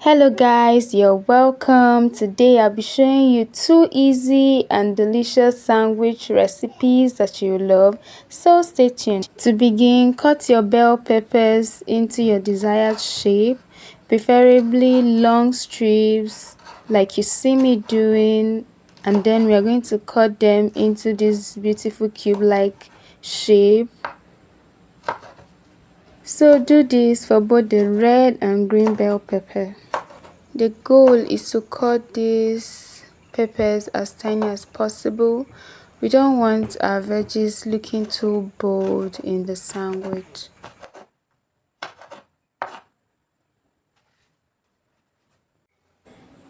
Hello guys, you're welcome. Today I'll be showing you two easy and delicious sandwich recipes that you love, so stay tuned. To begin, cut your bell peppers into your desired shape, preferably long strips like you see me doing, and then we are going to cut them into this beautiful cube-like shape. So do this for both the red and green bell pepper. The goal is to cut these peppers as tiny as possible. We don't want our veggies looking too bold in the sandwich.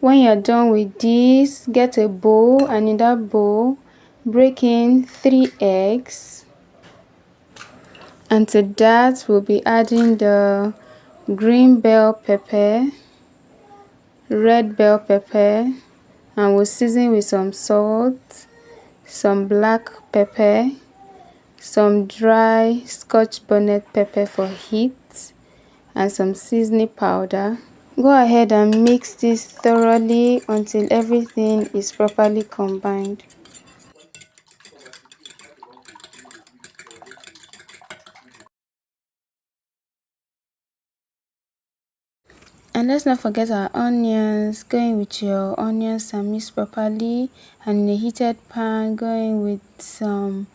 When you're done with this, get a bowl, and in that bowl, break in 3 eggs. And to that, we'll be adding the green bell pepper, red bell pepper, and we'll season with some salt, some black pepper, some dry scotch bonnet pepper for heat, and some seasoning powder. Go ahead and mix this thoroughly until everything is properly combined. And let's not forget our onions. Going with your onions and mix properly, and in a heated pan, going with some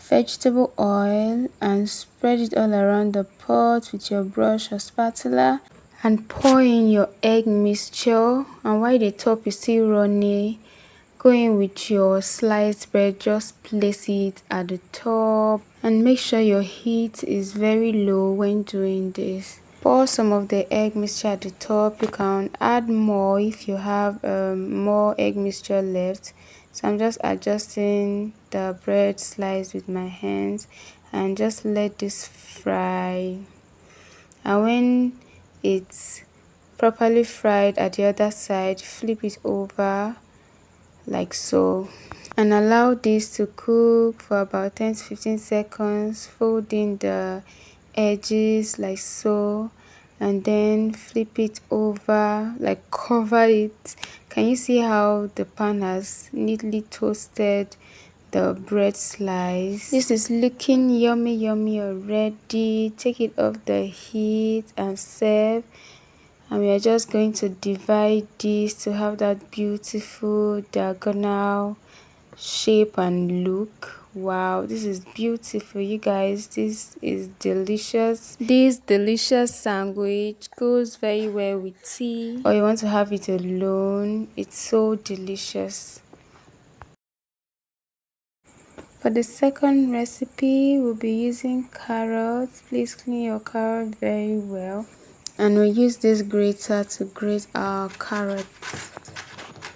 vegetable oil and spread it all around the pot with your brush or spatula, and pour in your egg mixture. And while the top is still runny, go in with your sliced bread, just place it at the top and make sure your heat is very low when doing this. Pour some of the egg mixture at the top. You can add more if you have more egg mixture left. So I'm just adjusting the bread slice with my hands and just let this fry. And when it's properly fried at the other side, flip it over like so, and allow this to cook for about 10 to 15 seconds, folding the edges like so, and then flip it over, like cover it. Can you see how the pan has neatly toasted the bread slice? This is looking yummy already. Take it off the heat and serve. And we are just going to divide this to have that beautiful diagonal shape and look. Wow, this is beautiful, you guys. This is delicious. This delicious sandwich goes very well with tea, or you want to have it alone. It's so delicious. For the second recipe, we'll be using carrots. Please clean your carrot very well, and we'll use this grater to grate our carrots.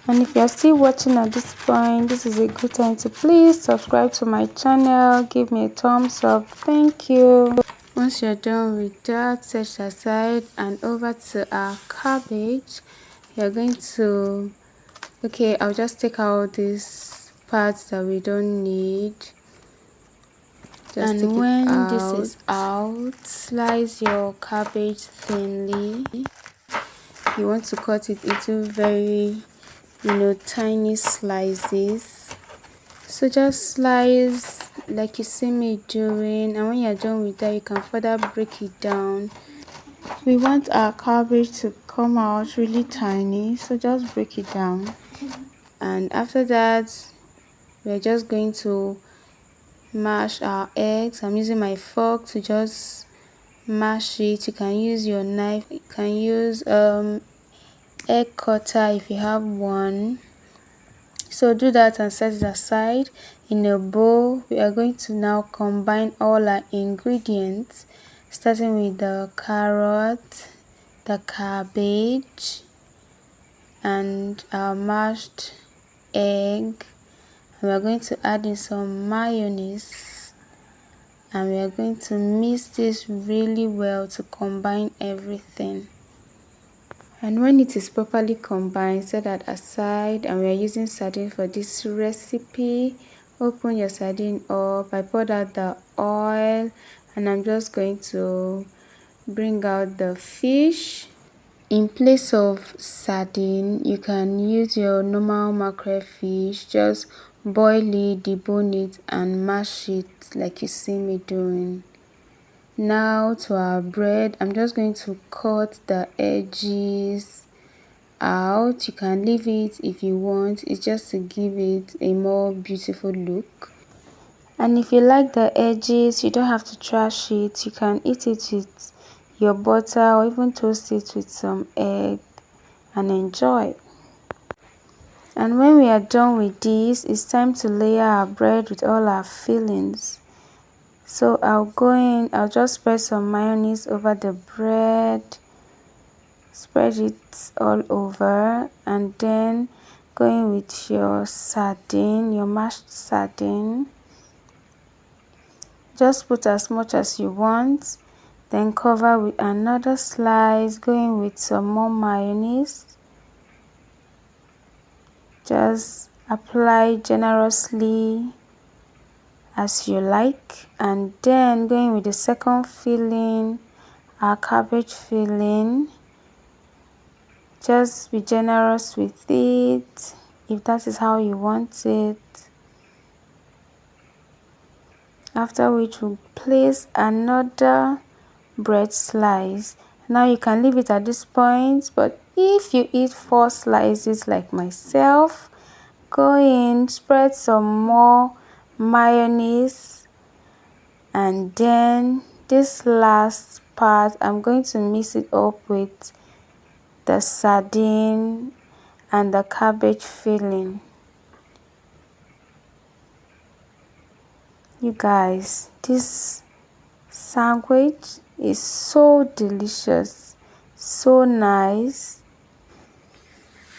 And if you're still watching at this point, this is a good time to please subscribe to my channel. Give me a thumbs up. Thank you. Once you're done with that, set aside and over to our cabbage. You're going to, okay, I'll just take out these parts that we don't need. And when this is out, slice your cabbage thinly. You want to cut it into very tiny slices. So just slice like you see me doing, and when you're done with that, you can further break it down. We want our cabbage to come out really tiny, so just break it down. And after that, we're just going to mash our eggs. I'm using my fork to just mash it. You can use your knife. You can use egg cutter if you have one. So do that and set it aside. In a bowl, we are going to now combine all our ingredients, starting with the carrot, the cabbage, and our mashed egg. We are going to add in some mayonnaise, and we are going to mix this really well to combine everything. And when it is properly combined, set that aside. And we are using sardine for this recipe. Open your sardine up. I poured out the oil, and I'm just going to bring out the fish. In place of sardine, you can use your normal mackerel fish. Just boil it, debone it, and mash it like you see me doing. Now to our bread, I'm just going to cut the edges out. You can leave it if you want. It's just to give it a more beautiful look. And if you like the edges, you don't have to trash it. You can eat it with your butter or even toast it with some egg and enjoy. And when we are done with this, it's time to layer our bread with all our fillings. So I'll just spread some mayonnaise over the bread, spread it all over, and then going with your sardine, your mashed sardine. Just put as much as you want, then cover with another slice, going with some more mayonnaise. Just apply generously as you like, and then going with the second filling, our cabbage filling. Just be generous with it if that is how you want it. After which we'll place another bread slice. Now you can leave it at this point, but if you eat 4 slices like myself, go in, spread some more mayonnaise, and then this last part I'm going to mix it up with the sardine and the cabbage filling. You guys, this sandwich is so delicious, so nice.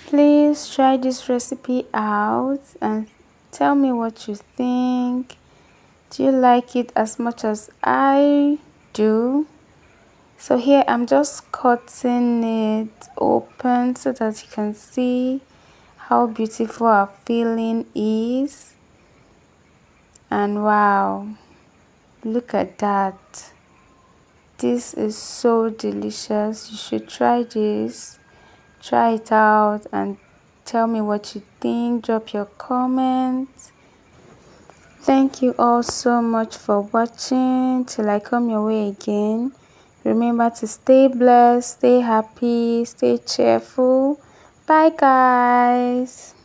Please try this recipe out and tell me what you think. Do you like it as much as I do? So here I'm just cutting it open so that you can see how beautiful our filling is. And wow, look at that. This is so delicious. You should try this. Try it out and tell me what you think. Drop your comments. Thank you all so much for watching. Till I come your way again, remember to stay blessed, stay happy, stay cheerful. Bye guys.